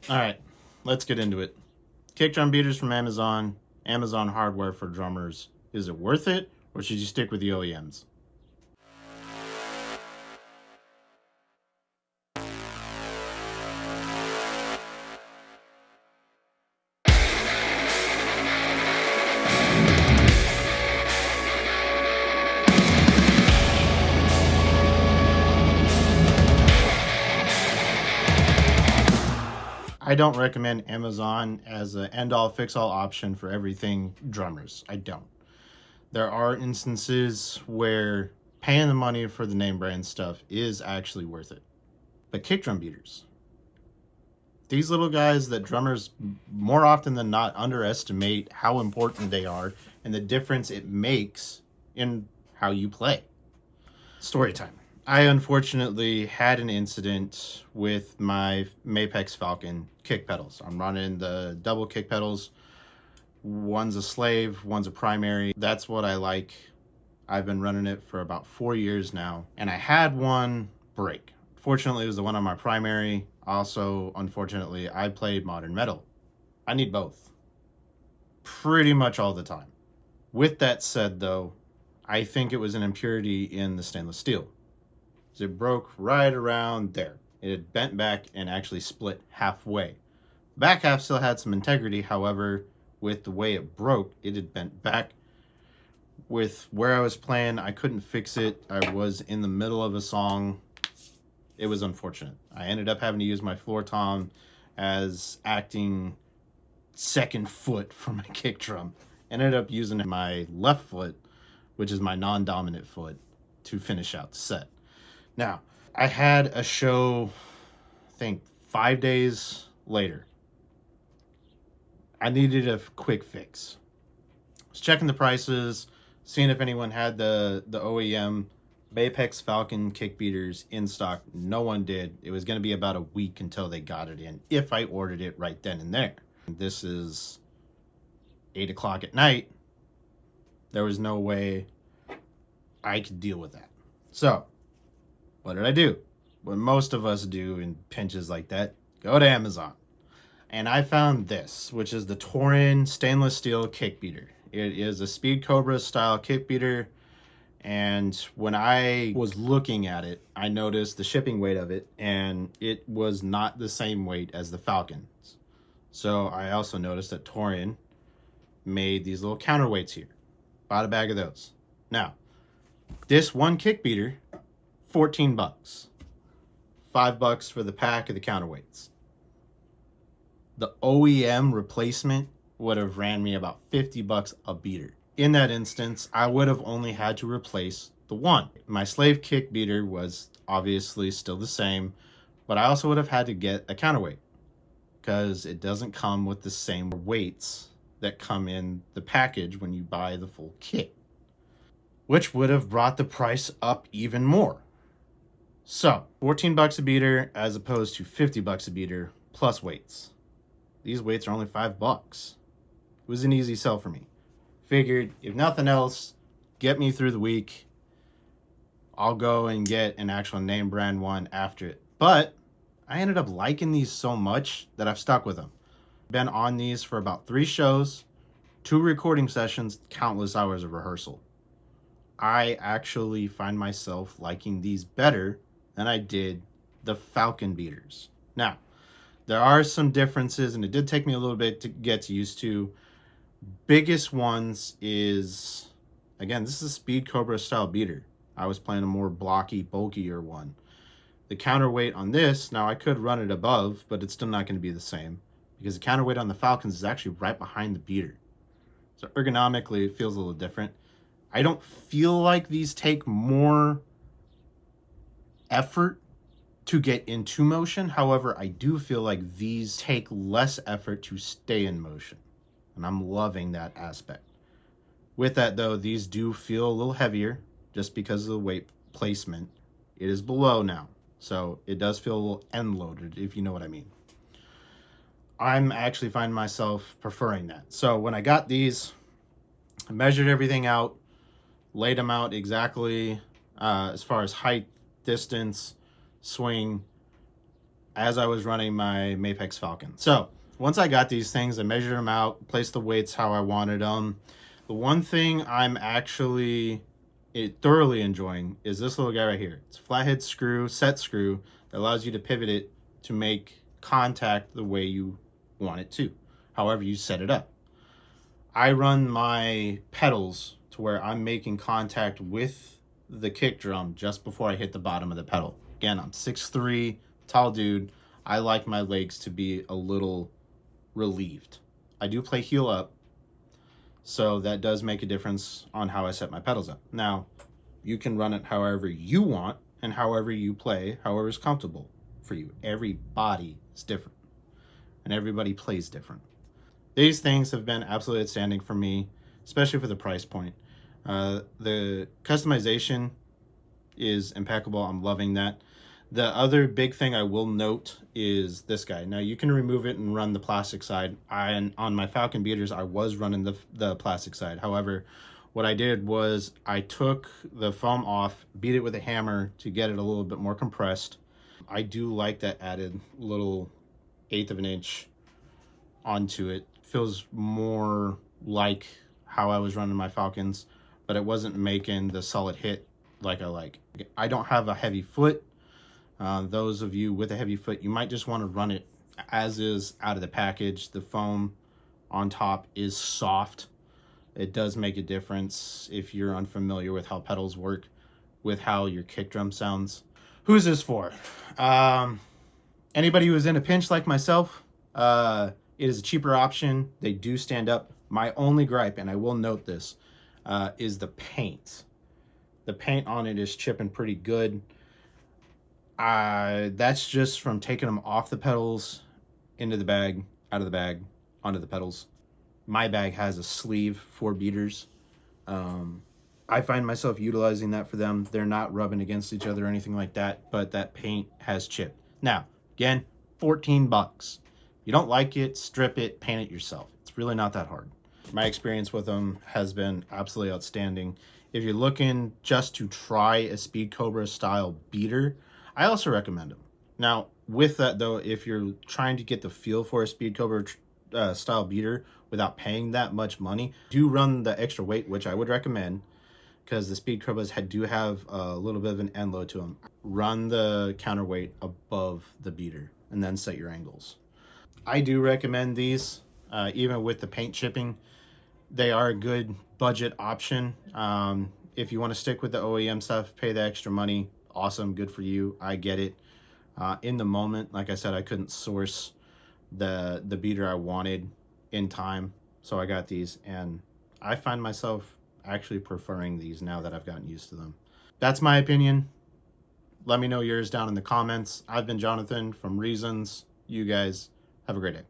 All right, let's get into it. Kick drum beaters from Amazon, Amazon hardware for drummers. Is it worth it, or should you stick with the OEMs? I don't recommend Amazon as an end-all fix-all option for everything drummers. I don't. There are instances where paying the money for the name brand stuff is actually worth it. But kick drum beaters, these little guys that drummers more often than not underestimate how important they are and the difference it makes in how you play. Story time. I unfortunately had an incident with my Mapex Falcon kick pedals. I'm running the double kick pedals. One's a slave, one's a primary. That's what I like. I've been running it for about 4 years now, and I had one break. Fortunately, it was the one on my primary. Also, unfortunately, I played modern metal. I need both pretty much all the time. With that said, though, I think it was an impurity in the stainless steel. It broke right around there. It had bent back and actually split halfway. The back half still had some integrity, however, with the way it broke, it had bent back. With where I was playing, I couldn't fix it. I was in the middle of a song. It was unfortunate. I ended up having to use my floor tom as acting second foot for my kick drum. Ended up using my left foot, which is my non-dominant foot, to finish out the set. Now, I had a show, I think 5 days later. I needed a quick fix. I was checking the prices, seeing if anyone had the OEM Mapex Falcon kick beaters in stock. No one did. It was going to be about a week until they got it in, if I ordered it right then and there. This is 8 o'clock at night. There was no way I could deal with that. So, what did I do? What most of us do in pinches like that, go to Amazon. And I found this, which is the Torin stainless steel kick beater. It is a Speed Cobra style kick beater. And when I was looking at it, I noticed the shipping weight of it, and it was not the same weight as the Falcons. So I also noticed that Torin made these little counterweights here. Bought a bag of those. Now, this one kick beater, 14 bucks. $5 for the pack of the counterweights. The OEM replacement would have ran me about 50 bucks a beater. In that instance, I would have only had to replace the one. My slave kick beater was obviously still the same, but I also would have had to get a counterweight because it doesn't come with the same weights that come in the package when you buy the full kit, which would have brought the price up even more. So, 14 bucks a beater as opposed to 50 bucks a beater plus weights. These weights are only $5. It was an easy sell for me. Figured, if nothing else, get me through the week. I'll go and get an actual name brand one after it. But I ended up liking these so much that I've stuck with them. Been on these for about 3 shows, 2 recording sessions, countless hours of rehearsal. I actually find myself liking these better than I did the Falcon beaters. Now, there are some differences, and it did take me a little bit to get used to. Biggest ones is, again, this is a Speed Cobra style beater. I was playing a more blocky, bulkier one. The counterweight on this, now I could run it above, but it's still not going to be the same because the counterweight on the Falcons is actually right behind the beater. So ergonomically, it feels a little different. I don't feel like these take more effort to get into motion. However, I do feel like these take less effort to stay in motion. And I'm loving that aspect. With that, though, these do feel a little heavier just because of the weight placement. It is below now, so it does feel a little end-loaded, if you know what I mean. I'm actually finding myself preferring that. So when I got these, I measured everything out, laid them out exactly as far as height, distance, swing. as I was running my Mapex Falcon. So once I got these things, I measured them out, placed the weights how I wanted them. The one thing I'm actually thoroughly enjoying is this little guy right here. It's a flathead screw, set screw, that allows you to pivot it to make contact the way you want it to, however you set it up. I run my pedals to where I'm making contact with the kick drum just before I hit the bottom of the pedal. Again, I'm 6'3", tall dude. I like my legs to be a little relieved. I do play heel up, so that does make a difference on how I set my pedals up. Now, you can run it however you want and however you play, however is comfortable for you. Every body is different and everybody plays different. These things have been absolutely outstanding for me, especially for the price point. The customization is impeccable. I'm loving that. The other big thing I will note is this guy. Now you can remove it and run the plastic side. On my Falcon beaters, I was running the plastic side. However, what I did was I took the foam off, beat it with a hammer to get it a little bit more compressed. I do like that added little 1/8 of an inch onto it. Feels more like how I was running my Falcons, but it wasn't making the solid hit like I like. I don't have a heavy foot. Those of you with a heavy foot, you might just want to run it as is out of the package. The foam on top is soft. It does make a difference if you're unfamiliar with how pedals work, with how your kick drum sounds. Who's this for? Anybody who is in a pinch like myself. It is a cheaper option. They do stand up. My only gripe, and I will note this, is the paint. The paint on it is chipping pretty good. That's just from taking them off the pedals, into the bag, out of the bag, onto the pedals. My bag has a sleeve for beaters. I find myself utilizing that for them. They're not rubbing against each other or anything like that, but that paint has chipped. Now, again, $14. You don't like it, strip it, paint it yourself. It's really not that hard. My experience with them has been absolutely outstanding. If you're looking just to try a Speed Cobra style beater, I also recommend them. Now, with that though, if you're trying to get the feel for a Speed Cobra style beater without paying that much money, do run the extra weight, which I would recommend, because the Speed Cobras do have a little bit of an end load to them. Run the counterweight above the beater and then set your angles. I do recommend these, even with the paint chipping. They are a good budget option. If you want to stick with the OEM stuff, pay the extra money, awesome, good for you. I get it. In the moment, like I said, I couldn't source the beater I wanted in time, so I got these, and I find myself actually preferring these now that I've gotten used to them. That's my opinion. Let me know yours down in the comments. I've been Jonathan from Reasons. You guys have a great day.